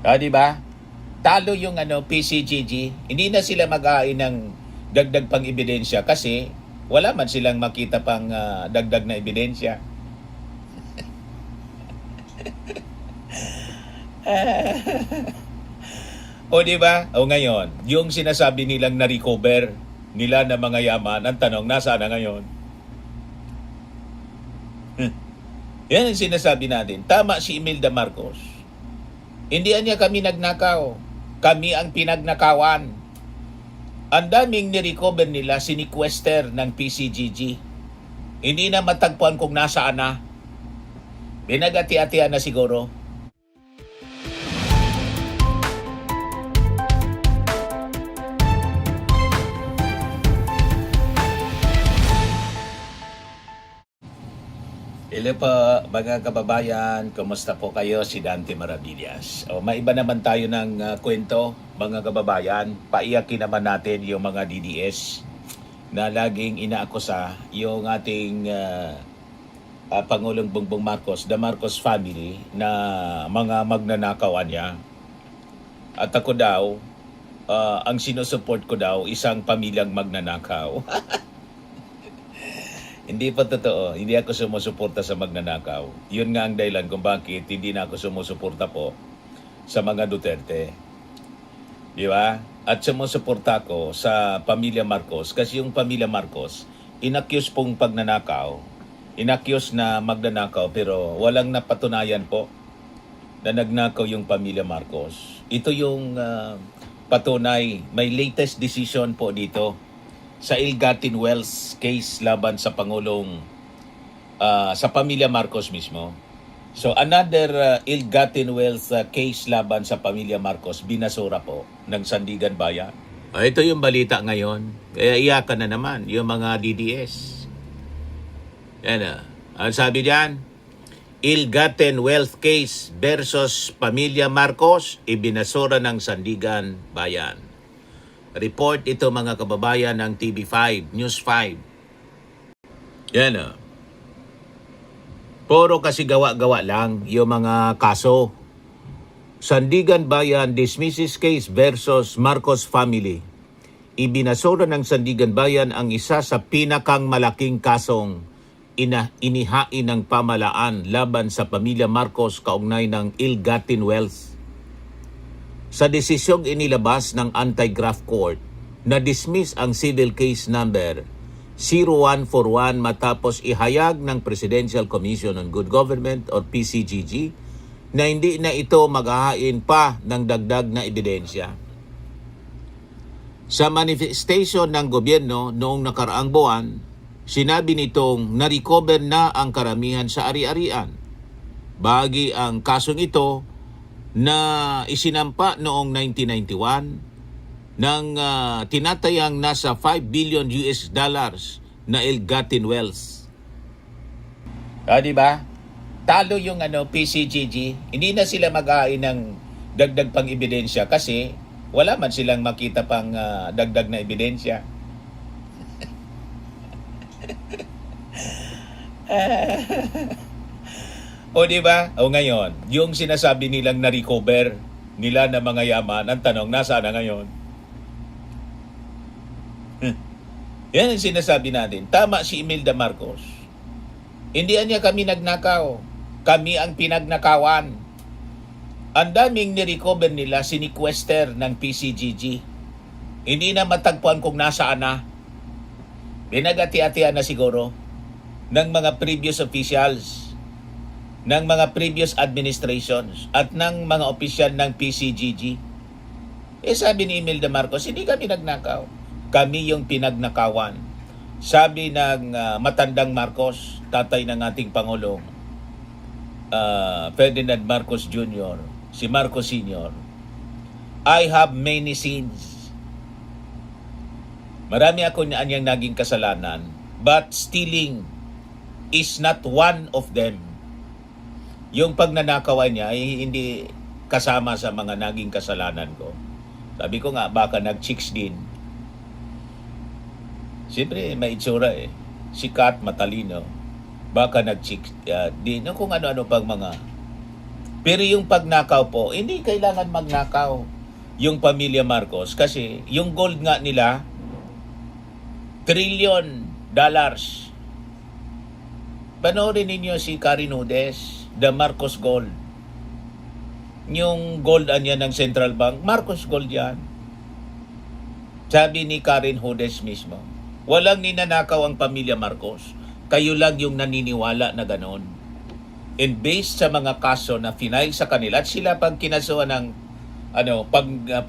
Di ba? Talo yung PCGG. Hindi na sila mag-aay ng dagdag pang ebidensya kasi wala man silang makita pang dagdag na ebidensya. O di ba? O ngayon, yung sinasabi nilang na-recover nila na mga yaman, ang tanong, nasaan na ngayon? Yan ang sinasabi natin. Tama si Imelda Marcos. Hindi niya kami nagnakaw. Kami ang pinagnakawan. Ang daming ni-recover nila, sinikwester ng PCGG. Hindi na matagpuan kung nasaan na. Binagati-atian na siguro. Hello po mga kababayan, kumusta po kayo? Si Dante Maravillas. Maiba naman tayo ng kwento mga kababayan. Paiyakin naman natin yung mga DDS na laging inaakusa yung ating Pangulong Bongbong Marcos, the Marcos family, na mga magnanakawan niya. At ako daw, ang sinusupport ko daw, isang pamilyang magnanakaw. Hindi pa totoo. Hindi ako sumusuporta sa magnanakaw. Yun nga ang dahilan kung bakit hindi na ako sumusuporta po sa mga Duterte. Di ba? At sumusuporta ako sa pamilya Marcos kasi yung pamilya Marcos, inaccuse pong pagnanakaw, inaccuse na magnanakaw pero walang napatunayan po na nagnakaw yung pamilya Marcos. Ito yung patunay. May latest decision po dito sa Ill-Gotten Wealth case laban sa Pangulong, sa pamilya Marcos mismo. So another Ill-Gotten Wealth case laban sa pamilya Marcos, binasura po ng Sandigan Bayan. Ito yung balita ngayon. Kaya iyakan na naman yung mga DDS. Yan ang sabi diyan, Ill-Gotten Wealth case versus pamilya Marcos, ibinasura ng Sandigan Bayan. Report ito mga kababayan ng TV5, News 5. Yan Puro kasi gawa-gawa lang yung mga kaso. Sandigan Bayan dismisses case versus Marcos family. Ibinasura ng Sandigan Bayan ang isa sa pinakang malaking kasong inihain ng pamalaan laban sa pamilya Marcos kaugnay ng ill-gotten wealth. Sa desisyong inilabas ng Anti-Graft Court, na-dismiss ang civil case number 0141 matapos ihayag ng Presidential Commission on Good Government or PCGG na hindi na ito maghahain pa ng dagdag na ebidensya. Sa manifestation ng gobyerno noong nakaraang buwan, sinabi nitong na-recover na ang karamihan sa ari-arian. Bahagi ang kasong ito na isinampa noong 1991 ng tinatayang nasa 5 billion US dollars na ill-gotten wealth. Di ba? Talo yung PCGG. Hindi na sila mag-aay ng dagdag pang ebidensya kasi wala man silang makita pang dagdag na ebidensya. O di ba? O ngayon, yung sinasabi nilang na-recover nila na mga yaman, ang tanong, nasaan na ngayon? Yan ang sinasabi natin. Tama si Imelda Marcos. Hindi niya kami nagnakaw. Kami ang pinagnakawan. Ang daming ni-recover nila, sinikwester ng PCGG. Hindi na matagpuan kung nasaan na. Binagati-atian na siguro ng mga previous officials, ng mga previous administrations at ng mga opisyal ng PCGG. Sabi ni Imelda Marcos, hindi kami nagnakaw. Kami yung pinagnakawan. Sabi ng matandang Marcos, tatay ng ating Pangulong, Ferdinand Marcos Jr., si Marcos Sr., I have many sins. Marami ako niyang naging kasalanan, but stealing is not one of them. Yung pagnanakawan niya ay hindi kasama sa mga naging kasalanan ko. Sabi ko nga, baka nag-chicks din. Siyempre, may itsura sikat, matalino. Baka nag-chicks din. Kung ano-ano pang mga Pero yung pagnakaw po, hindi kailangan magnakaw yung pamilya Marcos kasi yung gold nga nila, $1 trillion. Panoorin ninyo si Karen Hudes, The Marcos Gold. Yung gold niya ng Central Bank, Marcos Gold yan. Sabi ni Karen Hudes mismo, walang ninanakaw ang pamilya Marcos. Kayo lang yung naniniwala na ganon. And based sa mga kaso na final sa kanila at sila pag kinasuhan ng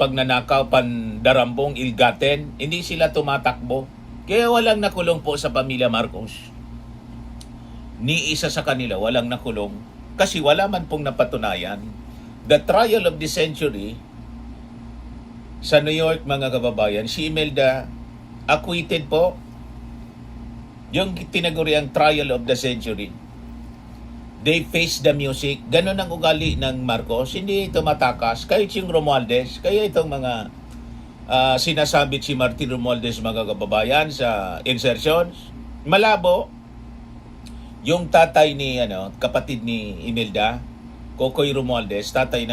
pagnanakaw, pandarambong, ilgaten, hindi sila tumatakbo. Kaya walang nakulong po sa pamilya Marcos. Ni isa sa kanila walang nakulong kasi wala man pong napatunayan. The trial of the century sa New York, mga kababayan, si Imelda acquitted po. Yung tinaguriang trial of the century. They face the music. Ganon ang ugali ng Marcos. Hindi tumatakas. Kahit yung Romualdez, kaya itong mga sinasabit si Martin Romualdez, mga kababayan, sa insertions, malabo. Yung tatay ni, kapatid ni Imelda, Kokoy Romualdez, tatay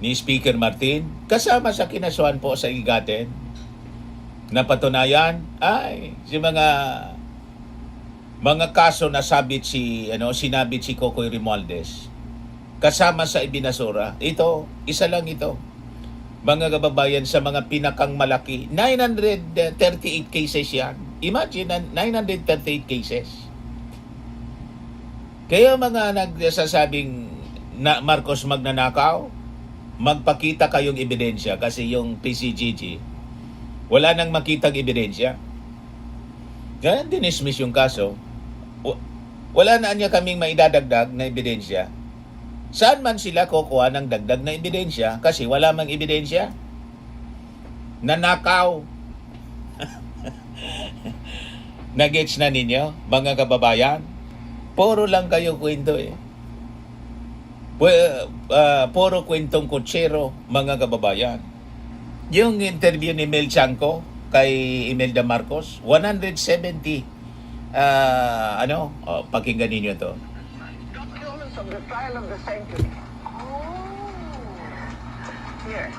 ni Speaker Martin, kasama sa kinasuhan po sa Ilgaten. Napatunayan, si mga kaso na sinabit si Kokoy Romualdez kasama sa ibinasura. Ito, isa lang ito. Mga kababayan, sa mga pinakang malaki, 938 cases yan. Imagine, 938 cases. Kaya mga nagsasabing na Marcos magnanakaw, magpakita kayong ebidensya kasi yung PCGG, wala nang makitang ebidensya. Kaya dinismiss yung kaso. Wala na niya kaming maidadagdag na ebidensya. Saan man sila kukuha ng dagdag na ebidensya kasi wala mang ebidensya? Nanakaw. Nagets na ninyo, mga kababayan? Puro lang kayo kwento eh. Puro kwentong kutsero, mga kababayan. Yung interview ni Mel Chanco kay Imelda Marcos, 170 pakinggan ninyo to. Documents of the trial of the century. Here.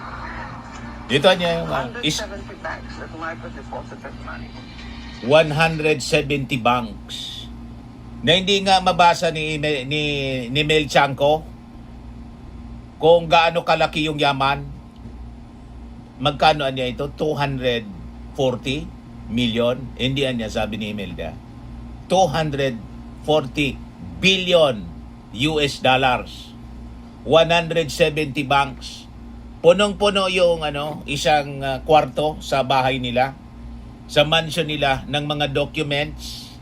Dito niya yung 170 banks that Marcos deposited money. 170 banks. Na hindi nga mabasa ni Mel Chanco kung gaano kalaki yung yaman. Magkano niya ito? 240 million. Hindi niya, sabi ni Imelda. 240 billion US dollars. 170 banks. Punong-puno yung isang kwarto sa bahay nila, sa mansion nila ng mga documents,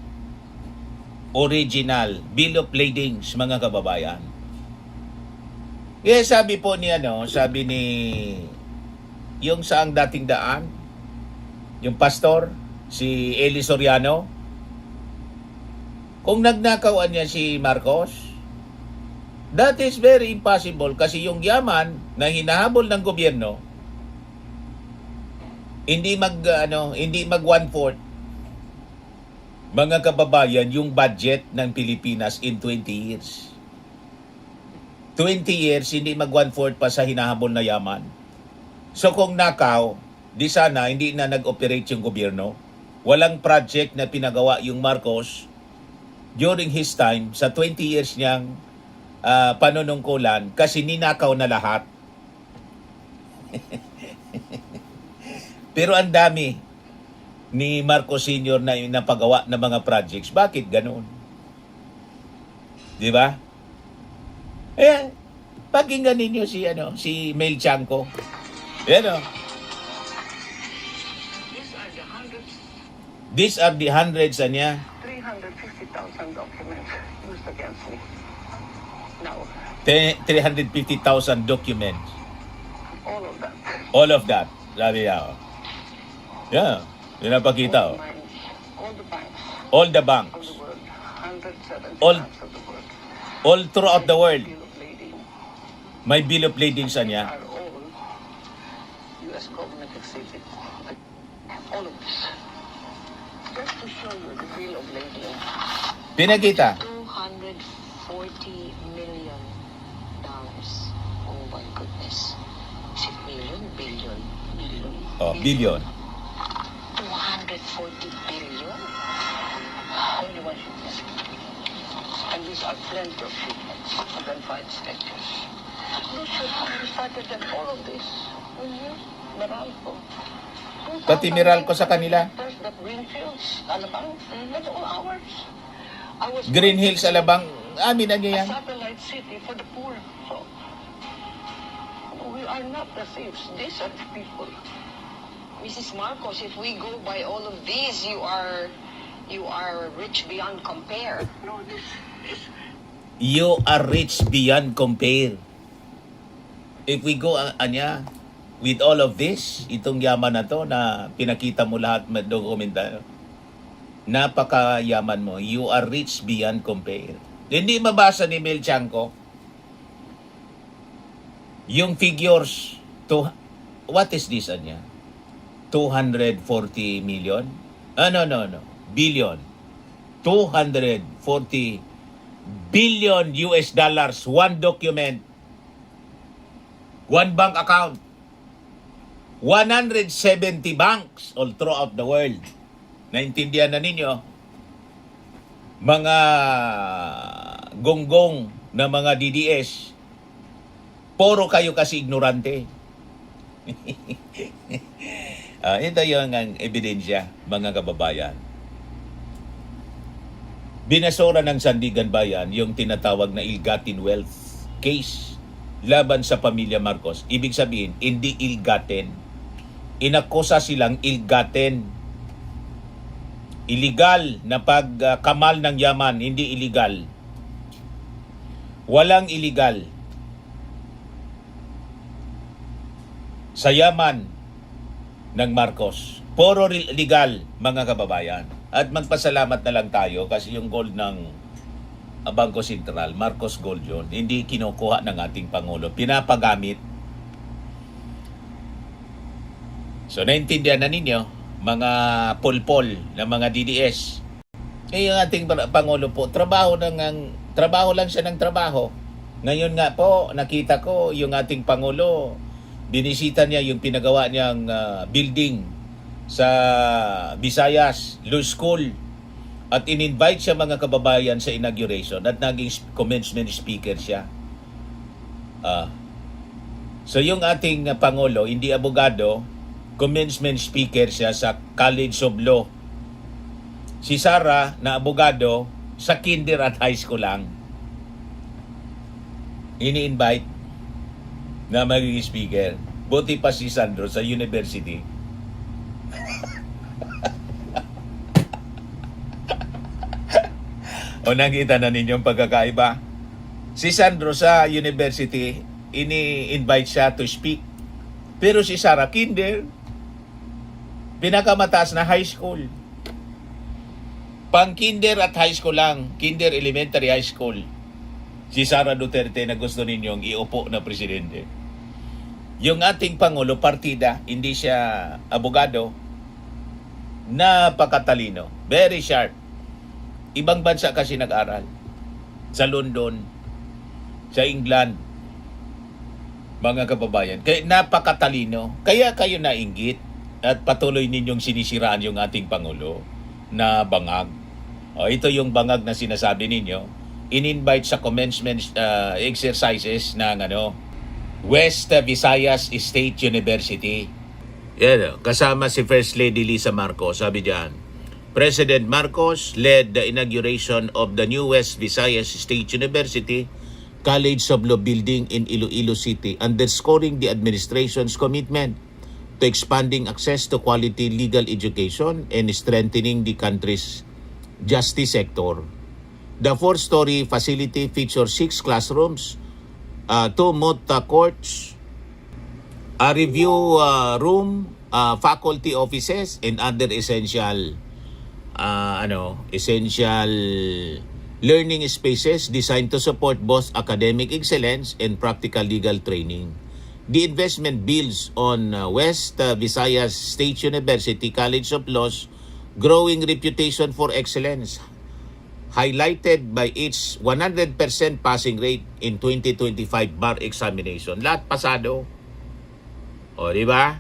original, bill of ladings, mga kababayan. Kaya sabi po ni sabi ni yung saang dating daan, yung pastor, si Eli Soriano, kung nagnakawan niya si Marcos, that is very impossible kasi yung yaman na hinahabol ng gobyerno, hindi mag 1/4, mga kababayan, yung budget ng Pilipinas in 20 years. 20 years, hindi mag 1/4 pa sa hinahabol na yaman. So kung nakaw, di sana hindi na nag-operate yung gobyerno. Walang project na pinagawa yung Marcos during his time sa 20 years niyang panunungkulan kasi ninakaw na lahat. Pero ang dami ni Marcos Sr. na napagawa ng mga projects. Bakit ganun? Di ba? Pakinggan ninyo si Mel Chanco. These are the hundreds niya. 350,000 documents used against me. Now, 350,000 documents. all of that. All of that. Sabi niya. Yeah. Yun ang pakita. All the banks All the of banks. the world. 170 All- banks of the world. All throughout the world. Bill of lading May bill of lading sa niya. are all U.S. government exhibits. All of this. Just to show you the bill of lading. Pinakita. $240 million. Oh, billion. 240 billion? Only one shipment. And these are plenty of shipments than 5 sectors. They should have started than all of this. Meralco. Pati Meralco sa kanila. There's the Greenfields, Alabang. That's all ours. I was Green Hills, Alabang, amin na a niya yan. satellite city for the poor. So, we are not the thieves. These are the people. Mrs. Marcos, if we go by all of these, you are rich beyond compare. No, this is... You are rich beyond compare. If we go, with all of this, itong yaman na to na pinakita mo lahat med dokumentaryo, napakayaman mo. You are rich beyond compare. Hindi mabasa ni Mel Chanco yung figures to, what is this anya? 240 million? No. Billion. 240 billion US dollars. One document. One bank account. 170 banks all throughout the world. Naintindihan na ninyo? Mga gonggong na mga DDS, puro kayo kasi ignorante. Ito yung ang ebidensya, mga kababayan. Binasura ng Sandigan Bayan yung tinatawag na ill-gotten wealth case laban sa pamilya Marcos. Ibig sabihin, hindi ill-gotten. Inakusa silang ill-gotten. Illegal na pagkamal ng yaman, hindi illegal. Walang illegal sa yaman ng Marcos. Puro legal, mga kababayan. At magpasalamat na lang tayo kasi yung gold ng Bangko Sentral, Marcos Gold yun, hindi kinukuha ng ating Pangulo. Pinapagamit. So, naintindihan na ninyo, mga pulpol na mga DDS. Yung ating Pangulo po, trabaho lang siya ng trabaho. Ngayon nga po, nakita ko yung ating Pangulo, binisita niya yung pinagawa niyang building sa Visayas Law School at in-invite siya mga kababayan sa inauguration at naging commencement speaker siya. So yung ating Pangulo, hindi abogado, commencement speaker siya sa College of Law. Si Sara na abogado sa kinder at high school lang. Ini-invite na magiging speaker. Buti pa si Sandro sa university. O nakita na ninyong pagkakaiba. Si Sandro sa university, ini-invite siya to speak. Pero si Sara kinder, pinakamataas na high school. Pang kinder at high school lang, kinder, elementary, high school. Si Sara Duterte na gusto ninyong iupo na presidente. Yung ating Pangulo, partida, hindi siya abogado, napakatalino, very sharp. Ibang bansa kasi nag-aral. Sa London, sa England, mga kababayan. Kaya napakatalino. Kaya kayo nainggit at patuloy ninyong sinisiraan yung ating Pangulo na bangag. O, ito yung bangag na sinasabi ninyo. In-invite sa commencement exercises ng West Visayas State University. Yan, kasama si First Lady Lisa Marcos. Sabi diyan, President Marcos led the inauguration of the new West Visayas State University College of Law building in Iloilo City, underscoring the administration's commitment to expanding access to quality legal education and strengthening the country's justice sector. The four-story facility features 6 classrooms, 2 moot courts, a review room, faculty offices, and other essential learning spaces designed to support both academic excellence and practical legal training. The investment builds on West Visayas State University College of Law's growing reputation for excellence, highlighted by its 100% passing rate in 2025 bar examination. Lahat pasado. O, di ba?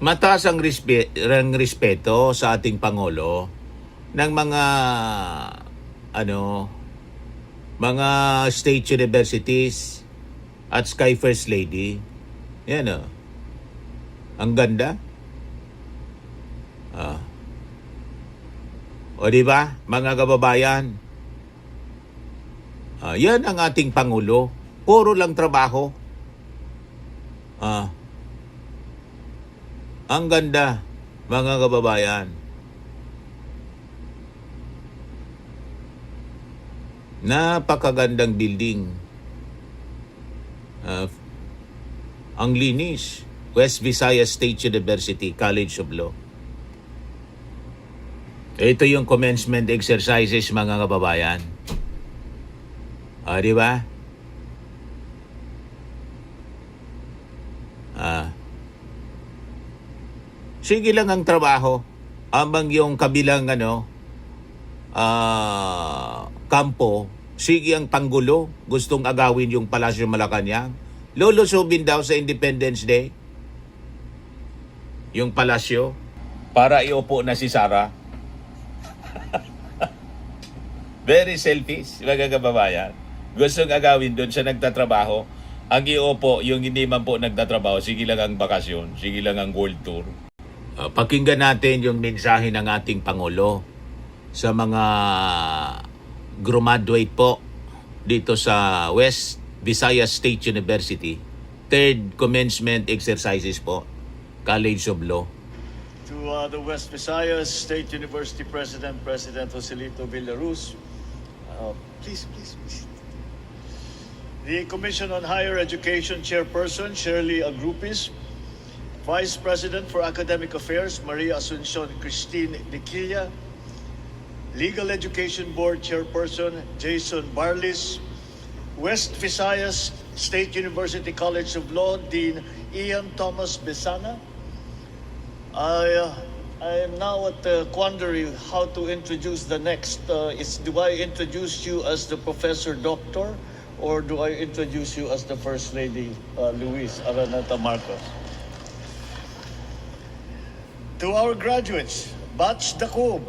mataas ang respeto sa ating Pangulo ng mga mga state universities at Sky First Lady. Yan o. Ang ganda. O di ba, mga kababayan? Yan ang ating Pangulo. Puro lang trabaho. Ang ganda, mga kababayan. Napakagandang building. Ang linis. West Visayas State University, College of Law. Ito yung commencement exercises, mga kababayan. Di ba? Sige lang ang trabaho. Amang yung kabilang kampo, sige ang Pangulo, gustong agawin yung Palasyo Malacanang. Lulusubin daw sa Independence Day yung palasyo para iupo na si Sara. Very selfish, mga kababayan. Gustong agawin doon sa nagtatrabaho. Ang iupo, yung hindi man po nagtatrabaho, sige lang ang bakasyon, sige lang ang world tour. Pakinggan natin yung mensahe ng ating Pangulo sa mga graduate po dito sa West Visayas State University. Third commencement exercises po, College of Law. To the West Visayas State University President, President Joselito Villaruz, please. The Commission on Higher Education Chairperson, Shirley Agrupis, Vice President for Academic Affairs, Maria Asuncion Christine Diquilla, Legal Education Board Chairperson, Jason Barlis, West Visayas State University College of Law, Dean Ian Thomas Besana. I am now at the quandary how to introduce the next. Do I introduce you as the Professor Doctor, or do I introduce you as the First Lady, Luis Araneta Marcos? To our graduates, Batch Dakub,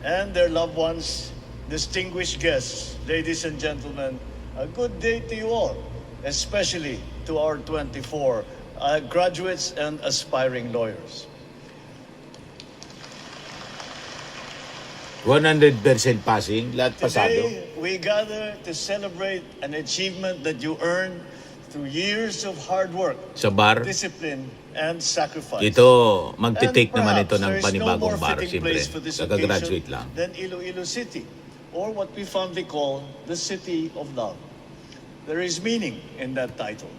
and their loved ones, distinguished guests, ladies and gentlemen, a good day to you all, especially to our 24 graduates and aspiring lawyers. 100% passing, lahat pasado. Today, we gather to celebrate an achievement that you earned through years of hard work, Sa bar, discipline, and sacrifice. ito, magte-take And naman ito perhaps ng there is no panibagong more bar, fitting siyempre. place for this Kagagraduate occasion lang. than Iloilo City, or what we fondly call the City of Love. There is meaning in that title,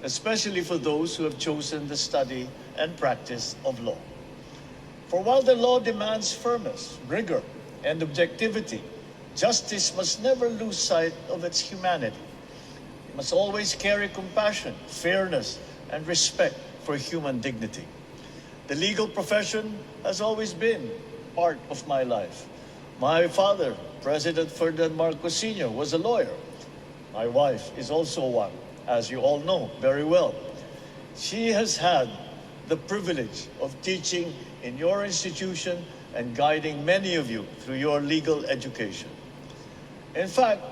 especially for those who have chosen the study and practice of law. For while the law demands firmness, rigor, and objectivity, justice must never lose sight of its humanity. It must always carry compassion, fairness, and respect for human dignity. The legal profession has always been part of my life. My father, President Ferdinand Marcos Sr., was a lawyer. My wife is also one, as you all know very well. She has had the privilege of teaching in your institution and guiding many of you through your legal education. In fact,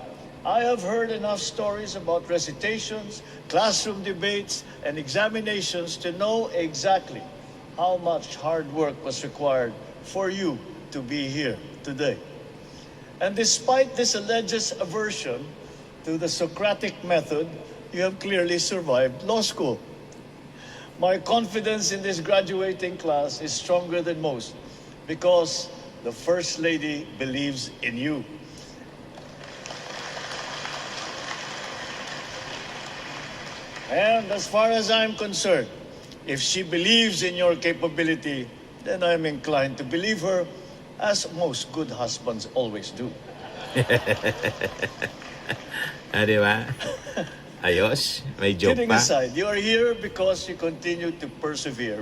I have heard enough stories about recitations, classroom debates, and examinations to know exactly how much hard work was required for you to be here today. And despite this alleged aversion to the Socratic method, you have clearly survived law school. My confidence in this graduating class is stronger than most because the First Lady believes in you. And as far as I'm concerned, if she believes in your capability, then I'm inclined to believe her, as most good husbands always do. Di ba? Ayos, may joke Kidding pa. aside, you are here because you continue to persevere,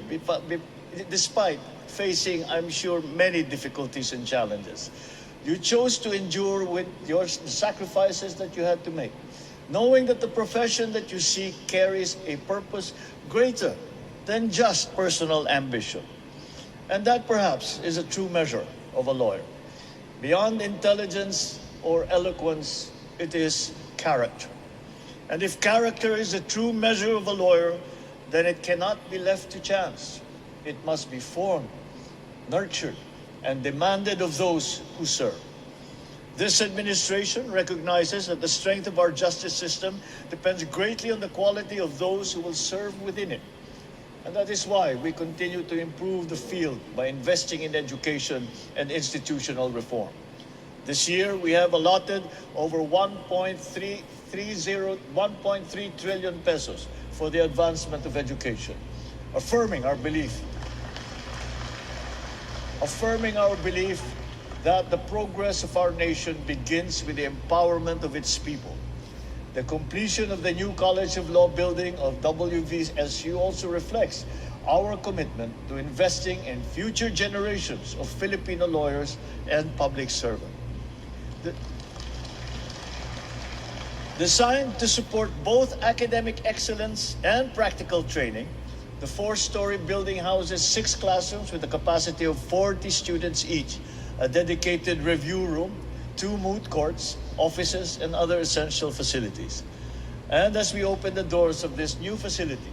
despite facing, I'm sure, many difficulties and challenges. You chose to endure with your sacrifices that you had to make, knowing that the profession that you seek carries a purpose greater than just personal ambition. And that perhaps is a true measure of a lawyer. Beyond intelligence or eloquence, it is character. And if character is a true measure of a lawyer, then it cannot be left to chance. It must be formed, nurtured, and demanded of those who serve. This administration recognizes that the strength of our justice system depends greatly on the quality of those who will serve within it. And that is why we continue to improve the field by investing in education and institutional reform. This year, we have allotted over 1.3 trillion pesos for the advancement of education, affirming our belief that the progress of our nation begins with the empowerment of its people. The completion of the new College of Law building of WVSU also reflects our commitment to investing in future generations of Filipino lawyers and public servants. Designed to support both academic excellence and practical training, the 4-story building houses 6 classrooms with a capacity of 40 students each, a dedicated review room, 2 moot courts, offices, and other essential facilities. And as we open the doors of this new facility,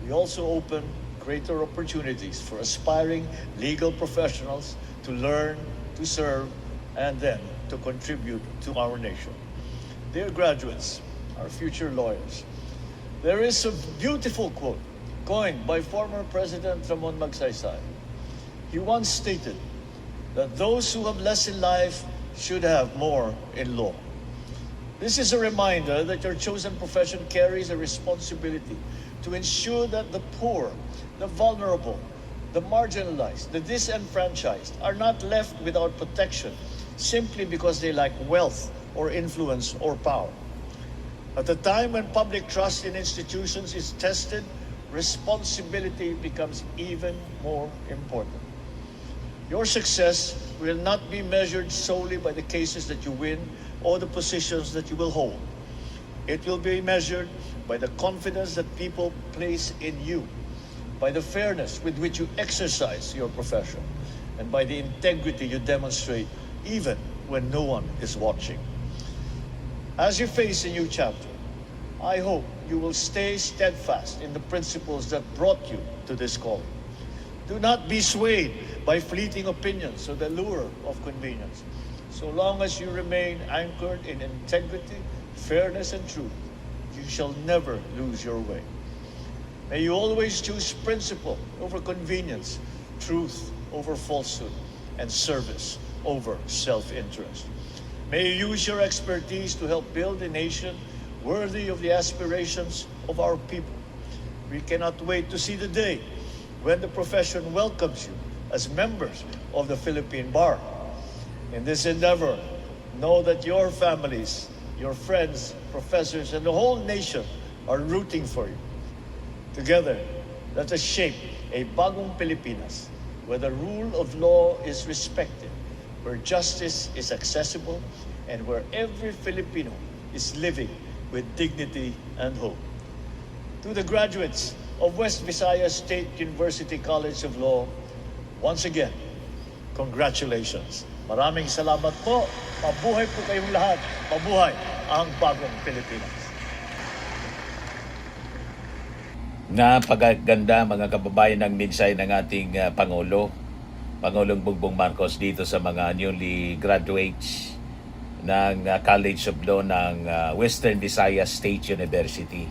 we also open greater opportunities for aspiring legal professionals to learn, to serve, and then to contribute to our nation. Dear graduates, our future lawyers, there is a beautiful quote coined by former President Ramon Magsaysay. He once stated that those who have less in life should have more in law. This is a reminder that your chosen profession carries a responsibility to ensure that the poor, the vulnerable, the marginalized, the disenfranchised are not left without protection simply because they lack wealth or influence or power. At a time when public trust in institutions is tested, responsibility becomes even more important. Your success will not be measured solely by the cases that you win or the positions that you will hold. It will be measured by the confidence that people place in you, by the fairness with which you exercise your profession, and by the integrity you demonstrate even when no one is watching. As you face a new chapter, I hope you will stay steadfast in the principles that brought you to this calling. Do not be swayed by fleeting opinions or the lure of convenience. So long as you remain anchored in integrity, fairness, and truth, you shall never lose your way. May you always choose principle over convenience, truth over falsehood, and service over self-interest. May you use your expertise to help build a nation worthy of the aspirations of our people. We cannot wait to see the day when the profession welcomes you as members of the Philippine Bar. In this endeavor, know that your families, your friends, professors, and the whole nation are rooting for you. Together, let us shape a bagong Pilipinas where the rule of law is respected, where justice is accessible, and where every Filipino is living with dignity and hope. To the graduates of West Visayas State University College of Law, once again, congratulations. Maraming salamat po. Mabuhay po kayong lahat. Mabuhay ang bagong Pilipinas. Napakaganda mga kababayan ng minsay ng ating Pangulong Bongbong Marcos dito sa mga newly graduates ng College of Law ng Western Visayas State University.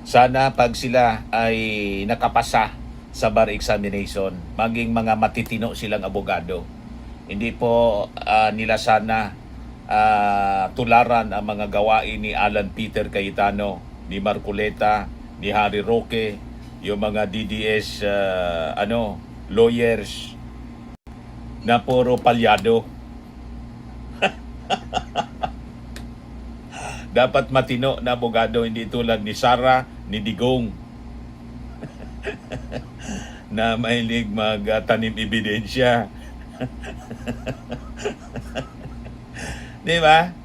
Sana pag sila ay nakapasa sa bar examination, maging mga matitino silang abogado. Hindi po nila sana tularan ang mga gawain ni Alan Peter Cayetano, ni Marcoleta, ni Harry Roque, yung mga DDS lawyers na puro palyado. Dapat matino na abogado, hindi tulad ni Sara, ni Digong na mahilig magtanim ebidensya. Di ba?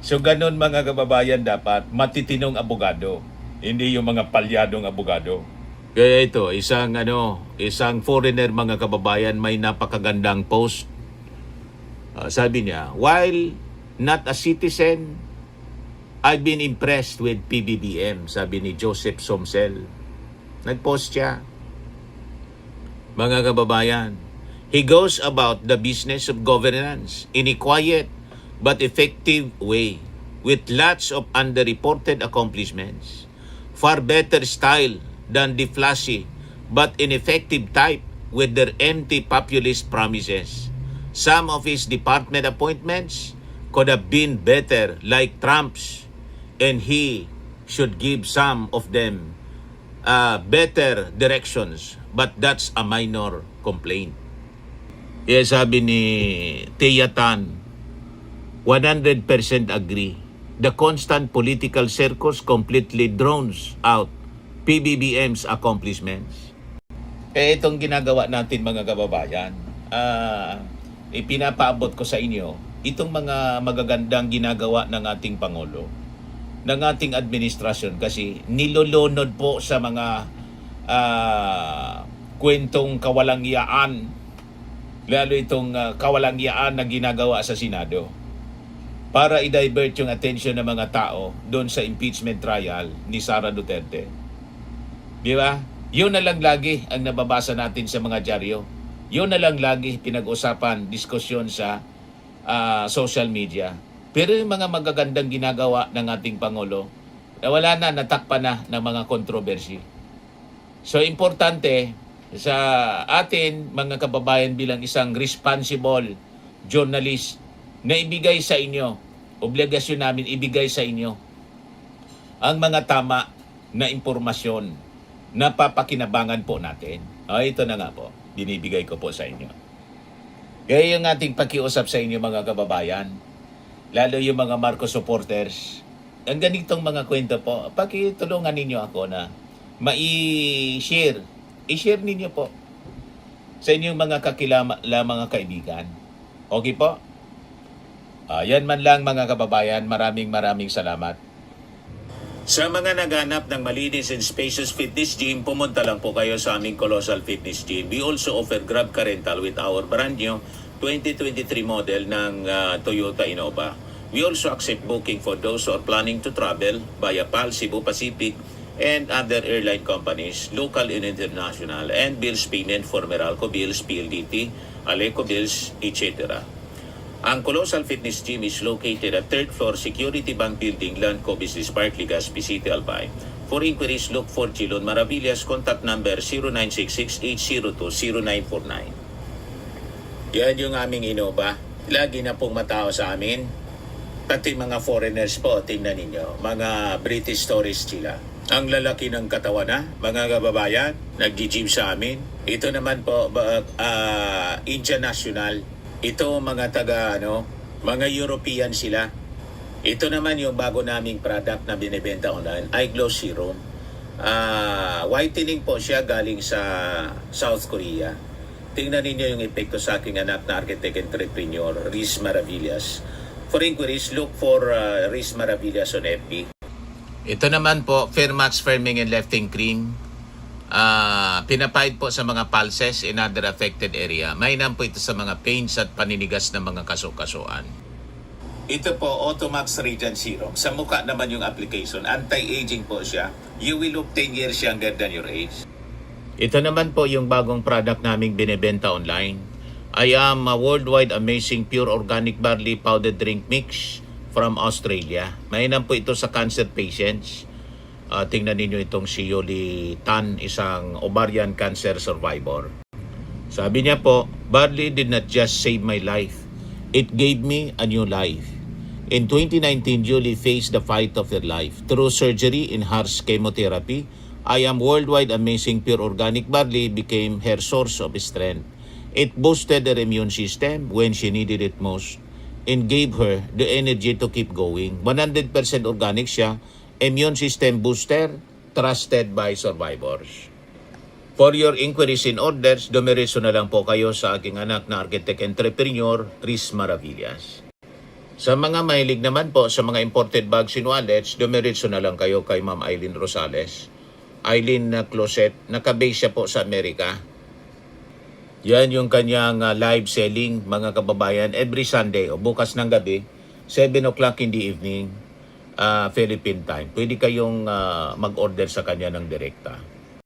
So ganun mga kababayan, dapat matitinong abogado, hindi yung mga palyadong abogado. Kaya ito, isang foreigner mga kababayan may napakagandang post. Sabi niya, while not a citizen, I've been impressed with PBBM, sabi ni Joseph Somsel. Nag-post siya. Mga kababayan, he goes about the business of governance in a quiet but effective way with lots of underreported accomplishments. Far better style than the flashy but ineffective type with their empty populist promises. Some of his department appointments could have been better like Trump's, and he should give some of them better directions, but that's a minor complaint. Sabi ni Tia Tan, 100% agree. The constant political circus completely drowns out PBBM's accomplishments. Itong ginagawa natin mga kababayan, ipinapaabot ko sa inyo itong mga magagandang ginagawa ng ating Pangulo, ng ating administrasyon, kasi nilulunod po sa mga kwentong kawalangyaan, lalo itong kawalangyaan na ginagawa sa Senado para i-divert yung attention ng mga tao doon sa impeachment trial ni Sara Duterte. Di ba? Yun na lang lagi ang nababasa natin sa mga dyaryo. Yun na lang lagi pinag-usapan, diskusyon sa social media. Pero yung mga magagandang ginagawa ng ating Pangulo, wala na, natakpan na ng mga kontrobersy. So, importante sa atin, mga kababayan, bilang isang responsible journalist, na ibigay sa inyo, obligasyon namin ibigay sa inyo ang mga tama na impormasyon na papakinabangan po natin. Ito na nga po, binibigay ko po sa inyo. Kaya yung ating pakiusap sa inyo mga kababayan, lalo yung mga Marcos supporters, ang ganitong mga kwento po, pakitulungan ninyo ako na mai-share. I-share ninyo po sa inyong mga kakilala, mga kaibigan. Okay po? Yan man lang mga kababayan, maraming salamat. Sa mga naghanap ng malinis and spacious fitness gym, pumunta lang po kayo sa aming Colossal Fitness Gym. We also offer Grab Car Rental with our brand new 2023 model ng Toyota Innova. We also accept booking for those who are planning to travel via PAL, Cebu Pacific, and other airline companies, local and international, and bills payment for Meralco Bills, PLDT, Aleco Bills, etc. Ang Colossal Fitness Gym is located at 3rd floor Security Bank Building, Landco Business Park, Legazpi City, Albay. For inquiries, look for Chilon Maravillas. Contact number 0966-802-0949. Yan yung aming Innova. Lagi na pong matao sa amin. Pati mga foreigners po, tingnan ninyo. Mga British tourists sila. Ang lalaki ng katawan na, mga kababayan, nag-gym sa amin. Ito naman po, Indian National. Ito mga mga European sila. Ito naman yung bago naming product na binibenta online, Eye Glow Serum. Whitening po siya galing sa South Korea. Tingnan ninyo yung epekto sa aking anak na architect entrepreneur, Riz Maravillas. For inquiries, look for Riz Maravillas on FB. Ito naman po, Fairmax Firming and Lifting Cream. Pinapahid po sa mga pulses in other affected area. Mainam po ito sa mga pains at paninigas ng mga kaso-kasuan. Ito po, Automax Radiant Serum. Sa mukha naman yung application. Anti-aging po siya. You will look 10 years younger than your age. Ito naman po yung bagong product naming binibenta online. I am a worldwide amazing pure organic barley powder drink mix from Australia. Mainam po ito sa cancer patients. Tingnan ninyo itong si Yoli Tan, isang ovarian cancer survivor. Sabi niya po, barley did not just save my life. It gave me a new life. In 2019, Julie faced the fight of her life. Through surgery and harsh chemotherapy, I am worldwide amazing pure organic barley became her source of strength. It boosted her immune system when she needed it most and gave her the energy to keep going. 100% organic siya, immune system booster, trusted by survivors. For your inquiries and orders, dumiretso na lang po kayo sa aking anak na architect entrepreneur, Riz Maravillas. Sa mga mahilig naman po sa mga imported bags and wallets, dumiretso na lang kayo kay Ma'am Eileen Rosales. Eileen Closet. Nakabase siya po sa Amerika. Yan yung kanyang live selling, mga kababayan, every Sunday o bukas ng gabi, 7 o'clock in the evening, Philippine time. Pwede kayong mag-order sa kanya ng direkta.